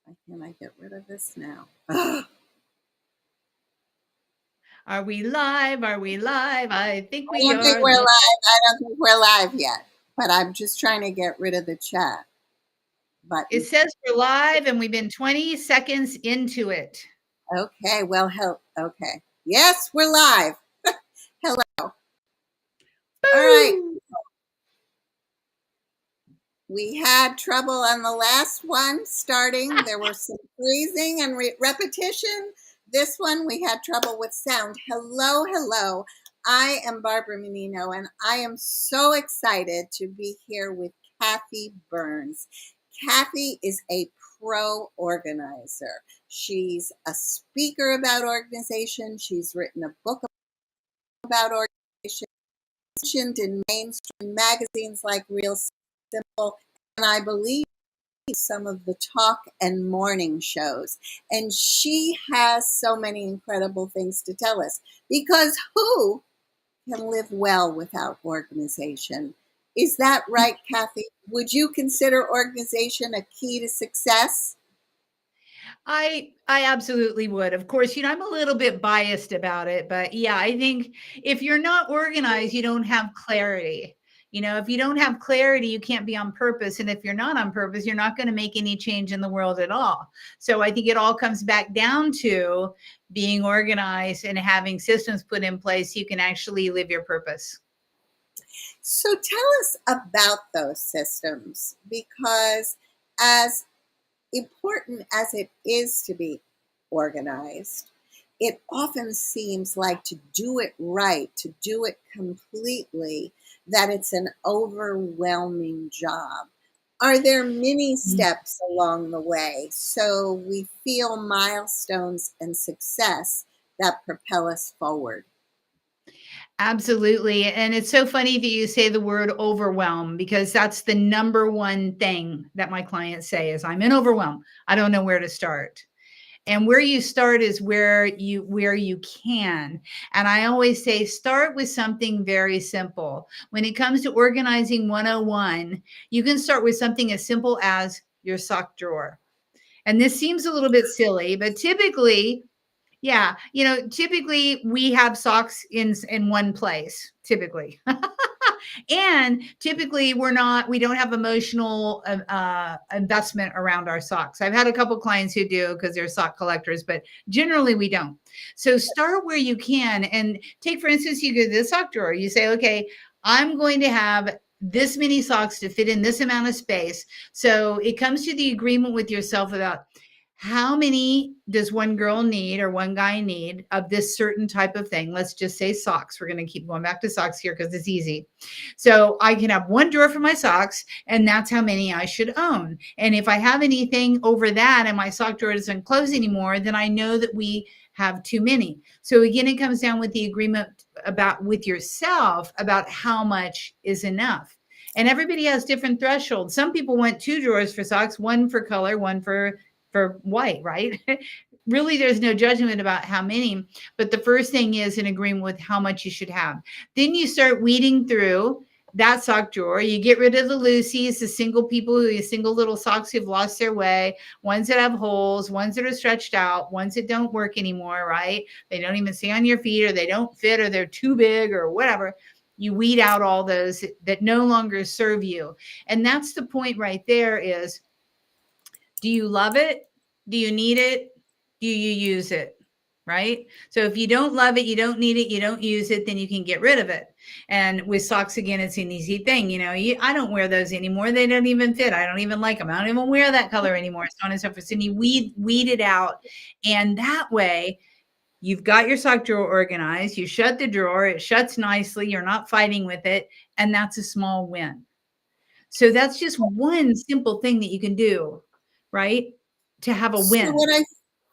Why can't I get rid of this now? Are we live? Are we live? I think I we don't think are. we're live. I don't think we're live yet, but I'm just trying to get rid of the chat It button. says we're live and we've been 20 seconds into it. Okay, well, okay. Yes, we're live. Hello. All right. Boo! We had trouble on the last one starting. There were some freezing and repetition. This one, we had trouble with sound. Hello, hello. I am Barbara Menino, and I am so excited to be here with Kathi Burns. Kathi is a pro organizer. She's a speaker about organization. She's written a book about organization, mentioned in mainstream magazines like Real Simple, and I believe some of the talk and morning shows. And she has so many incredible things to tell us, because who can live well without organization? Is that right, Kathi? Would you consider organization a key to success? I absolutely would. Of course, I'm a little bit biased about it, but yeah, I think if you're not organized, you don't have clarity. If you don't have clarity, you can't be on purpose. And if you're not on purpose, you're not going to make any change in the world at all. So I think it all comes back down to being organized and having systems put in place so you can actually live your purpose. So tell us about those systems, because as important as it is to be organized, it often seems like to do it right, to do it completely, that it's an overwhelming job. Are there many steps along the way so we feel milestones and success that propel us forward? Absolutely. And it's so funny that you say the word overwhelm, because that's the number one thing that my clients say is, I'm in overwhelm. I don't know where to start. And where you start is where you can. And I always say start with something very simple. When it comes to organizing 101, you can start with something as simple as your sock drawer. And this seems a little bit silly, but typically, yeah, typically we have socks in one place, typically. And typically we don't have emotional investment around our socks. I've had a couple clients who do because they're sock collectors, but generally we don't. So start where you can, and take, for instance, you go to the sock drawer. You say, okay, I'm going to have this many socks to fit in this amount of space. So it comes to the agreement with yourself about how many does one girl need or one guy need of this certain type of thing. Let's just say socks. We're going to keep going back to socks here because it's easy. So I can have one drawer for my socks, and that's how many I should own. And if I have anything over that and my sock drawer doesn't close anymore, then I know that we have too many. So again, it comes down with the agreement with yourself about how much is enough. And everybody has different thresholds. Some people want two drawers for socks, one for color, one for white, right? Really, there's no judgment about how many, but the first thing is an agreement with how much you should have. Then you start weeding through that sock drawer. You get rid of the loosies, the single little socks who've lost their way, ones that have holes, ones that are stretched out, ones that don't work anymore, right? They don't even stay on your feet, or they don't fit, or they're too big, or whatever. You weed out all those that no longer serve you. And that's the point right there is, do you love it? Do you need it? Do you use it? Right? So if you don't love it, you don't need it, you don't use it, then you can get rid of it. And with socks, again, it's an easy thing. I don't wear those anymore. They don't even fit. I don't even like them. I don't even wear that color anymore. So on and so forth. And you weed it out. And that way, you've got your sock drawer organized. You shut the drawer. It shuts nicely. You're not fighting with it. And that's a small win. So that's just one simple thing that you can do, right? To have a So win.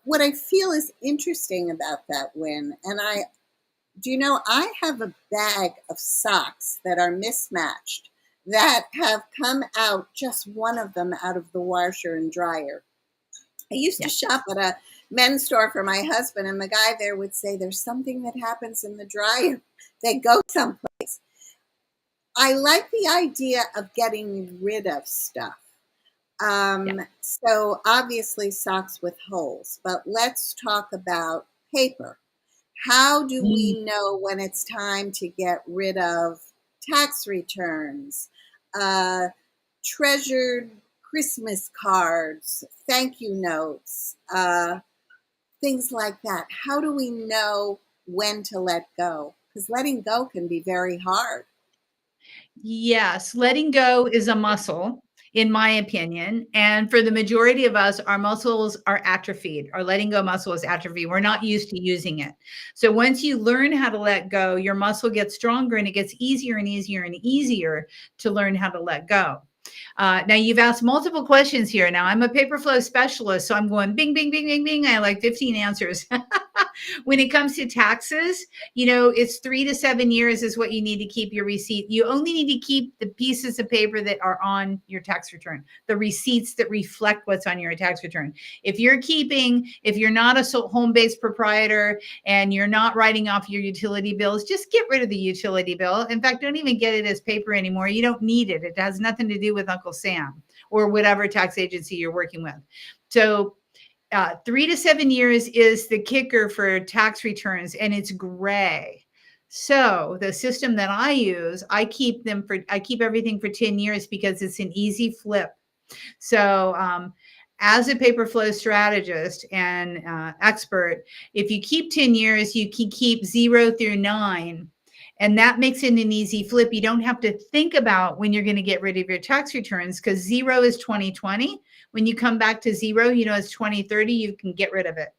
what I feel is interesting about that win, and I have a bag of socks that are mismatched, that have come out, just one of them out of the washer and dryer. I used to Yeah. shop at a men's store for my husband, and the guy there would say, there's something that happens in the dryer. They go someplace. I like the idea of getting rid of stuff. Yeah. So obviously socks with holes, but let's talk about paper. How do Mm. we know when it's time to get rid of tax returns, uh, treasured Christmas cards, thank you notes, things like that? How do we know when to let go? Because letting go can be very hard. Yes, letting go is a muscle, in my opinion. And for the majority of us, our muscles are atrophied. Our letting go muscle is atrophied. We're not used to using it. So once you learn how to let go, your muscle gets stronger and it gets easier and easier and easier to learn how to let go. Now you've asked multiple questions here. Now I'm a paper flow specialist, so I'm going bing, bing, bing, bing, bing. I have like 15 answers. When it comes to taxes, it's 3 to 7 years is what you need to keep your receipt. You only need to keep the pieces of paper that are on your tax return, the receipts that reflect what's on your tax return. If you're not a home-based proprietor and you're not writing off your utility bills, just get rid of the utility bill. In fact, don't even get it as paper anymore. You don't need it. It has nothing to do with Uncle Sam or whatever tax agency you're working with. So 3 to 7 years is the kicker for tax returns, and it's gray. So the system that I use, I keep everything for 10 years because it's an easy flip. So, as a paper flow strategist and expert, if you keep 10 years, you can keep 0 through 9. And that makes it an easy flip. You don't have to think about when you're going to get rid of your tax returns because 0 is 2020. When you come back to 0, it's 2030, you can get rid of it.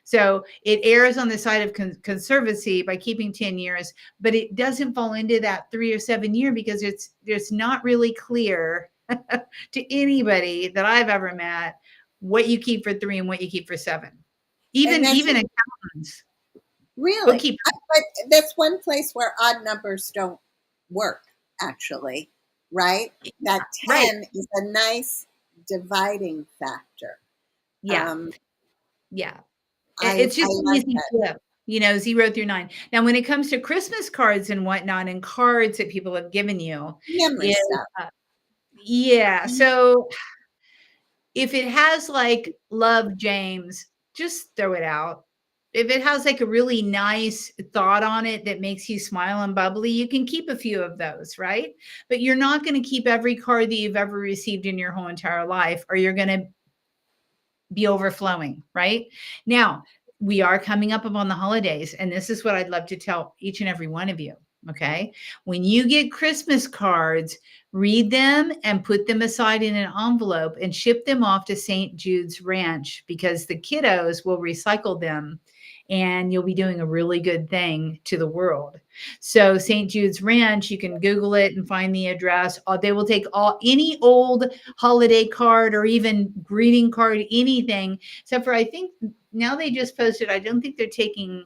So it errs on the side of conservancy by keeping 10 years, but it doesn't fall into that 3 or 7 year because it's not really clear to anybody that I've ever met what you keep for 3 and what you keep for 7. And that's Even accountants, really, bookkeepers. but that's one place where odd numbers don't work, actually, right? That Right. 10 is a nice dividing factor. Yeah. Um, Yeah. I It's just an like easy that. flip, 0 through 9. Now, when it comes to Christmas cards and whatnot and cards that people have given you, Memory is stuff. uh, yeah. So if it has like love James, just throw it out. If it has like a really nice thought on it that makes you smile and bubbly, you can keep a few of those, right? But you're not going to keep every card that you've ever received in your whole entire life, or you're going to be overflowing, right? Now, we are coming up upon the holidays, and this is what I'd love to tell each and every one of you. Okay. When you get Christmas cards, read them and put them aside in an envelope and ship them off to St. Jude's Ranch because the kiddos will recycle them and you'll be doing a really good thing to the world. So St. Jude's Ranch, you can Google it and find the address. They will take any old holiday card or even greeting card, anything, except for I think now they just posted, I don't think they're taking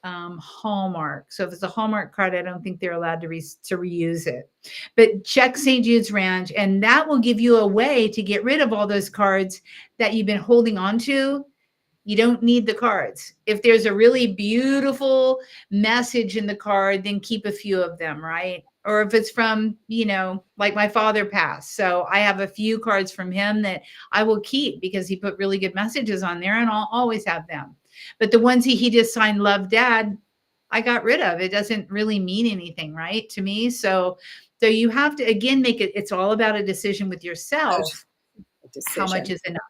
Hallmark. So if it's a Hallmark card, I don't think they're allowed to reuse it. But check St. Jude's Ranch, and that will give you a way to get rid of all those cards that you've been holding on to. You don't need the cards. If there's a really beautiful message in the card, then keep a few of them, right? Or if it's from, like my father passed. So I have a few cards from him that I will keep because he put really good messages on there and I'll always have them. But the ones he just signed Love Dad, I got rid of. It doesn't really mean anything, right? To me. So you have to again make it, it's all about a decision with yourself. A How much decision. is enough?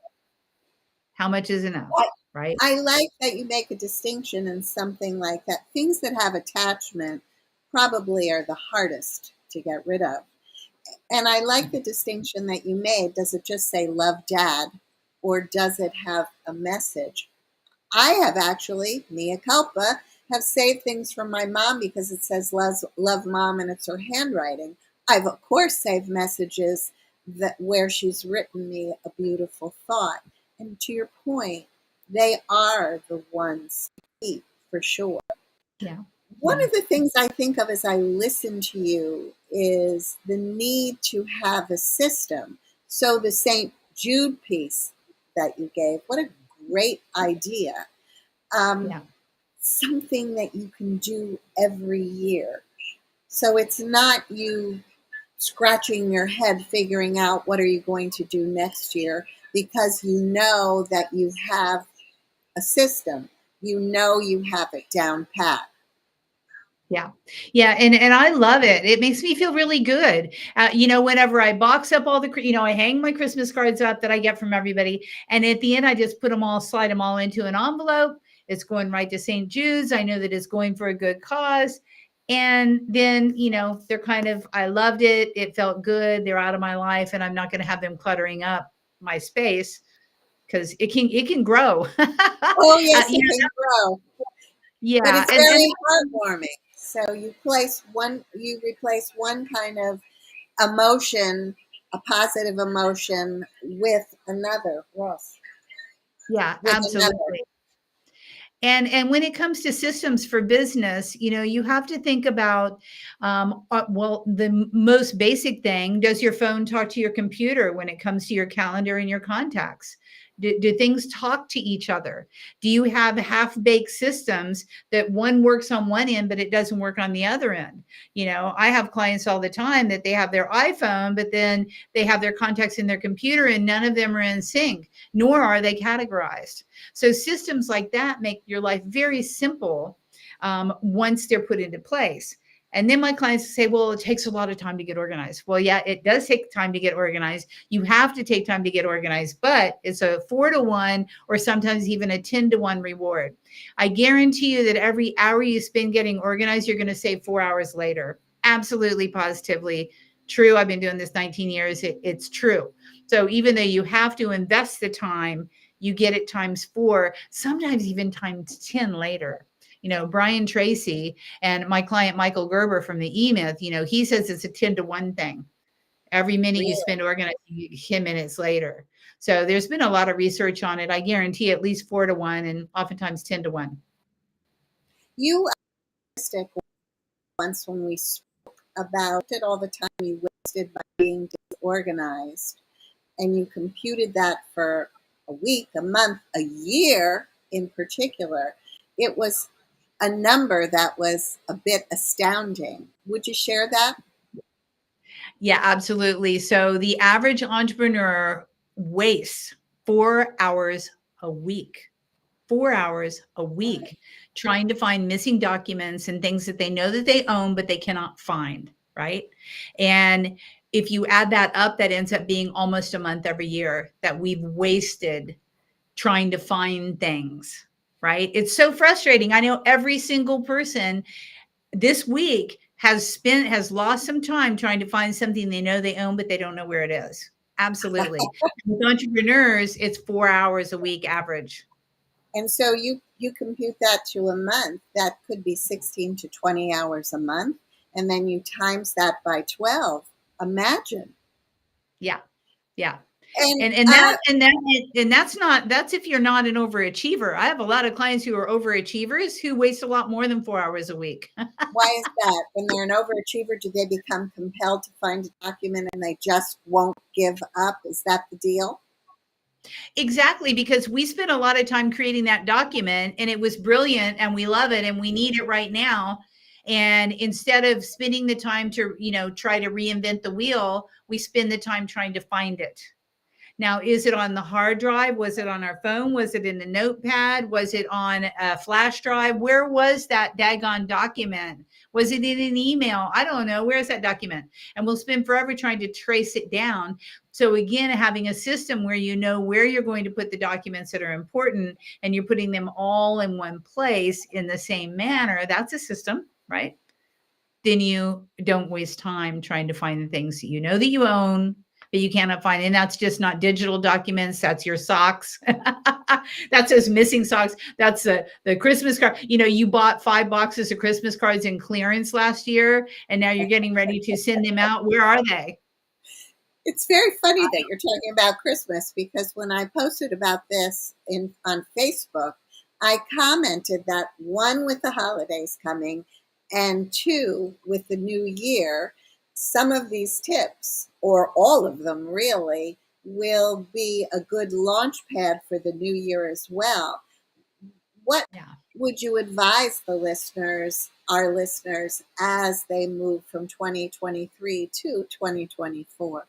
How much is enough? I, Right? I like that you make a distinction in something like that. Things that have attachment probably are the hardest to get rid of. And I like the distinction that you made. Does it just say love dad or does it have a message? I have actually, mea culpa, have saved things from my mom because it says love mom and it's her handwriting. I've of course saved messages that where she's written me a beautiful thought. And to your point, they are the ones to keep for sure. Yeah. One Yeah. of the things I think of as I listen to you is the need to have a system. So the St. Jude piece that you gave, what a great idea. Um, Yeah. Something that you can do every year. So it's not you scratching your head figuring out what are you going to do next year, because you know that you have a system, you know you have it down pat. Yeah. Yeah. And I love it. It makes me feel really good. Whenever I box up all I hang my Christmas cards up that I get from everybody. And at the end, I just slide them all into an envelope. It's going right to St. Jude's. I know that it's going for a good cause. And then, they're I loved it. It felt good. They're out of my life, and I'm not going to have them cluttering up my space because it can grow. Oh, yes, it can grow, but Yeah. it's And very heartwarming. So you replace one kind of emotion, a positive emotion, with another, Ross, yeah, with another. absolutely. And when it comes to systems for business, you have to think about, the most basic thing: does your phone talk to your computer when it comes to your calendar and your contacts? Do things talk to each other? Do you have half-baked systems that one works on one end, but it doesn't work on the other end? I have clients all the time that they have their iPhone, but then they have their contacts in their computer, and none of them are in sync, nor are they categorized. So systems like that make your life very simple, once they're put into place. And then my clients say, well, it takes a lot of time to get organized. Well, yeah, it does take time to get organized. You have to take time to get organized, but it's a 4-to-1 or sometimes even a 10-to-1 reward. I guarantee you that every hour you spend getting organized, you're going to save 4 hours later. Absolutely, positively true. I've been doing this 19 years. It's true. So even though you have to invest the time, you get it times 4, sometimes even times 10 later. Brian Tracy and my client Michael Gerber from the E-Myth, he says it's a 10-to-1 thing. Every minute you Really, spend organizing, you get 10 minutes later. So there's been a lot of research on it. I guarantee at least 4-to-1 and oftentimes 10-to-1. you optimistic once when we spoke about it, all the time you wasted by being disorganized, and you computed that for a week, a month, a year in particular. It was a number that was a bit astounding. Would you share that? Yeah, absolutely. So the average entrepreneur wastes 4 hours a week. 4 hours a week trying to find missing documents and things that they know that they own, but they cannot find, right? And if you add that up, that ends up being almost a month every year that we've wasted trying to find things, right? It's so frustrating. I know every single person this week has lost some time trying to find something they know they own, but they don't know where it is. Absolutely. With entrepreneurs, it's 4 hours a week average. And so you compute that to a month. That could be 16 to 20 hours a month, and then you times that by 12. Imagine. Yeah. Yeah. And That's if you're not an overachiever. I have a lot of clients who are overachievers who waste a lot more than 4 hours a week. why is that? When they're an overachiever, do they become compelled to find a document and they just won't give up? Is that the deal? Exactly, because we spent a lot of time creating that document and it was brilliant and we love it and we need it right now. And instead of spending the time to, try to reinvent the wheel, we spend the time trying to find it. Now, is it on the hard drive? Was it on our phone? Was it in the notepad? Was it on a flash drive? Where was that daggone document? Was it in an email? I don't know. Where's that document? And we'll spend forever trying to trace it down. So again, having a system where you know where you're going to put the documents that are important and you're putting them all in one place in the same manner, that's a system, right? Then you don't waste time trying to find the things that you know that you own, but you cannot find. And that's just not digital documents. That's your socks. That's those missing socks. That's the Christmas card. You bought 5 boxes of Christmas cards in clearance last year, and now you're getting ready to send them out. Where are they? It's very funny that you're talking about Christmas, because when I posted about this on Facebook, I commented that one, with the holidays coming, and two, with the new year, some of these tips, or all of them really, will be a good launch pad for the new year as well. What Yeah. would you advise the listeners our listeners as they move from 2023 to 2024?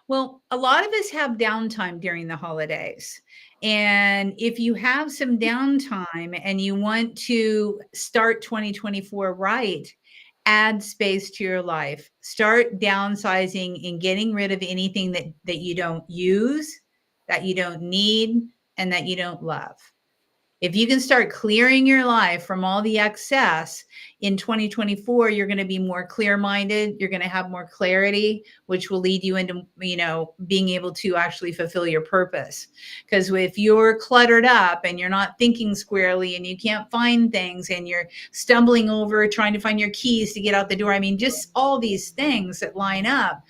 Well, a lot of us have downtime during the holidays. And if you have some downtime and you want to start 2024 right, add space to your life. Start downsizing and getting rid of anything that you don't use, that you don't need, and that you don't love. If you can start clearing your life from all the excess in 2024, you're going to be more clear-minded. You're going to have more clarity, which will lead you into, being able to actually fulfill your purpose. Because if you're cluttered up and you're not thinking squarely and you can't find things and you're stumbling over trying to find your keys to get out the door, I mean, just all these things that line up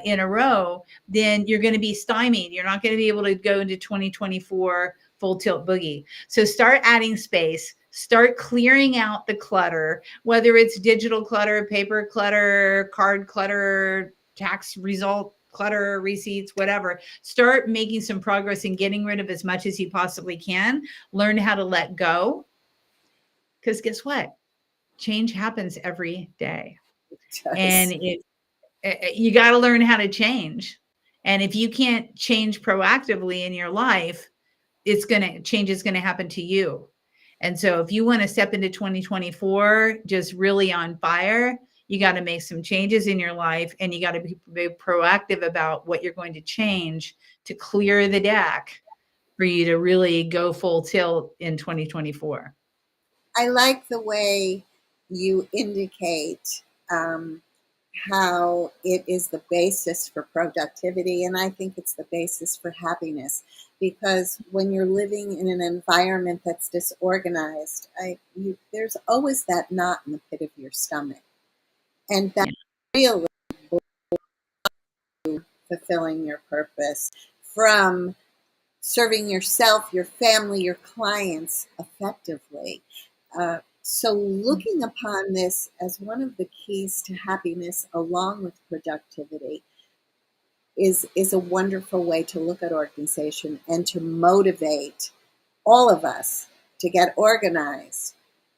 in a row, then you're going to be stymied. You're not going to be able to go into 2024 full tilt boogie. So start adding space, start clearing out the clutter, whether it's digital clutter, paper clutter, card clutter, tax result clutter, receipts, whatever. Start making some progress in getting rid of as much as you possibly can. Learn how to let go. Because guess what? Change happens every day. And you got to learn how to change. And if you can't change proactively in your life, change is going to happen to you. And so if you want to step into 2024 just really on fire, you got to make some changes in your life, and you got to be proactive about what you're going to change to clear the deck for you to really go full tilt in 2024. I like the way you indicate how it is the basis for productivity, and I think it's the basis for happiness, because when you're living in an environment that's disorganized, there's always that knot in the pit of your stomach, and that really fulfilling your purpose from serving yourself, your family, your clients effectively. So, looking upon this as one of the keys to happiness, along with productivity, is a wonderful way to look at organization and to motivate all of us to get organized.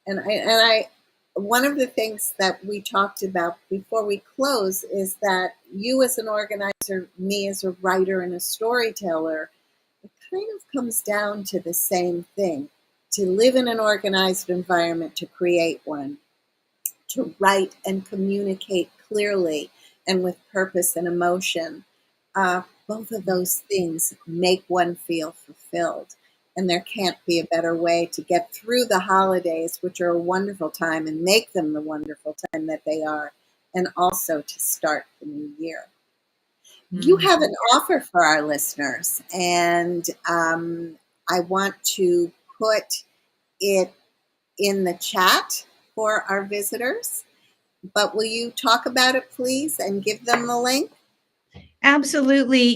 And I one of the things that we talked about before we close is that you as an organizer, me as a writer and a storyteller, it kind of comes down to the same thing: to live in an organized environment, to create one, to write and communicate clearly and with purpose and emotion. Both of those things make one feel fulfilled. And there can't be a better way to get through the holidays, which are a wonderful time, and make them the wonderful time that they are, and also to start the new year. You have an offer for our listeners, and I want to put it in the chat for our visitors. But will you talk about it, please, and give them the link? Absolutely.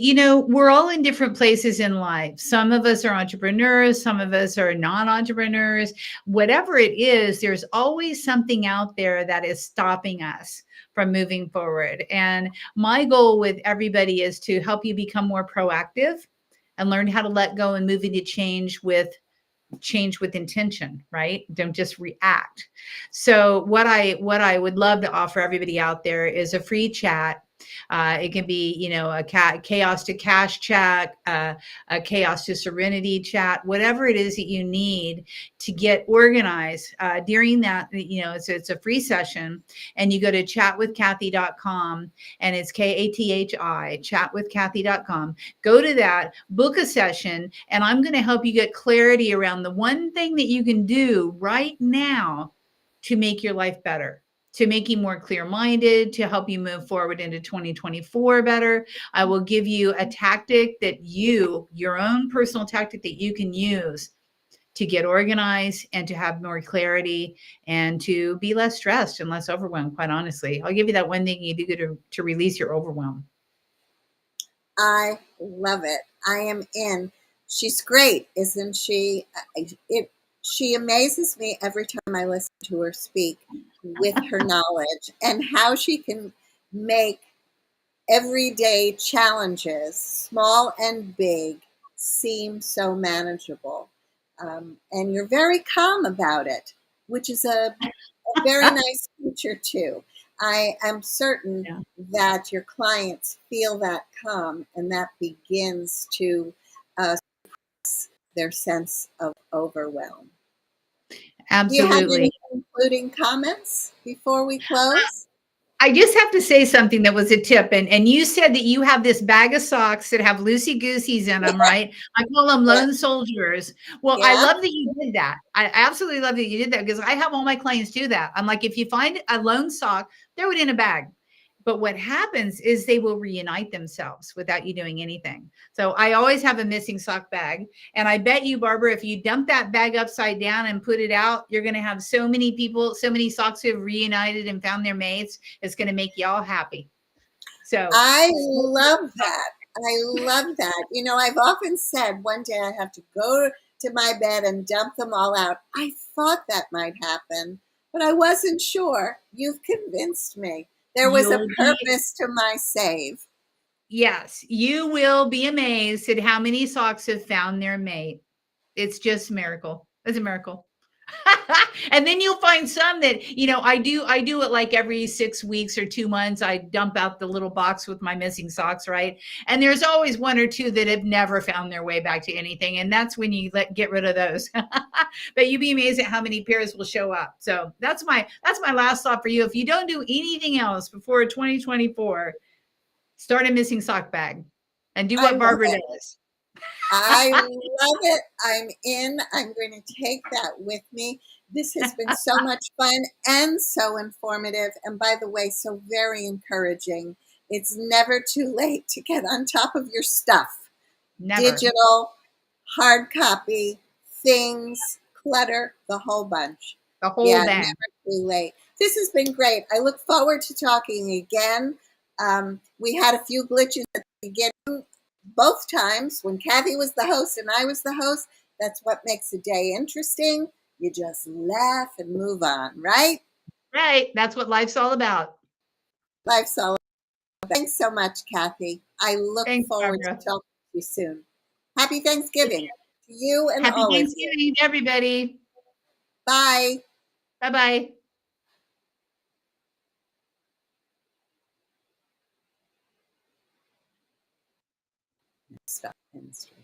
We're all in different places in life. Some of us are entrepreneurs, some of us are non entrepreneurs. Whatever it is, there's always something out there that is stopping us from moving forward. And my goal with everybody is to help you become more proactive and learn how to let go and move into change with intention, right? Don't just react. So what I would love to offer everybody out there is a free chat. It can be, a chaos to cash chat, a chaos to serenity chat, whatever it is that you need to get organized. During that, it's a free session, and you go to chatwithkathi.com, and it's Kathi, chatwithkathi.com. Go to that, book a session, and I'm going to help you get clarity around the one thing that you can do right now to make your life better, to make you more clear-minded, to help you move forward into 2024 better. I will give you a tactic that your own personal tactic that you can use to get organized and to have more clarity and to be less stressed and less overwhelmed, quite honestly. I'll give you that one thing you do to release your overwhelm. I love it. I am in. She's great, isn't she? She amazes me every time I listen to her speak with her knowledge and how she can make everyday challenges, small and big, seem so manageable. And you're very calm about it. which is a very nice feature too. I am certain Yeah, that your clients feel that calm, and that begins to uh, their sense of overwhelm. Do you have absolutely. any concluding comments before we close? I just have to say something that was a tip, and you said that you have this bag of socks that have loosey-gooseys in them, right? I call them Yeah, lone soldiers. Well, I yeah. love that you did that. I absolutely love that you did that because I have all my clients do that. I'm like, if you find a lone sock, throw it in a bag. But what happens is they will reunite themselves without you doing anything. So I always have a missing sock bag. And I bet you, Barbara, if you dump that bag upside down and put it out, you're going to have so many people, so many socks who have reunited and found their mates. It's going to make you all happy. So, I love that. I love that. You know, I've often said one day I have to go to my bed and dump them all out. I thought that might happen, but I wasn't sure. You've convinced me. There was a you'll be, purpose to my save. yes, you will be amazed at how many socks have found their mate. It's just a miracle. It's a miracle. And then you'll find some that, I do it like every 6 weeks or 2 months. I dump out the little box with my missing socks, right? And there's always one or two that have never found their way back to anything. And that's when you get rid of those. But you'd be amazed at how many pairs will show up. So that's my last thought for you. If you don't do anything else before 2024, start a missing sock bag and do I what love Barbara it. does. I love it. I'm in. I'm going to take that with me. This has been so much fun and so informative. And by the way, so very encouraging. It's never too late to get on top of your stuff. Never. Digital, hard copy, things, clutter, the whole bunch. The whole Yeah, bag. never too late. This has been great. I look forward to talking again. We had a few glitches at the beginning, both times when Kathy was the host and I was the host. That's what makes a day interesting. You just laugh and move on, right? Right. That's what life's all about. Life's all. Thanks so much, Kathy. I look Thanks, forward to Barbara. talking to you soon. Happy Thanksgiving to you and Happy all of you. Thanksgiving to everybody. Bye. Bye bye. Stop. End stream.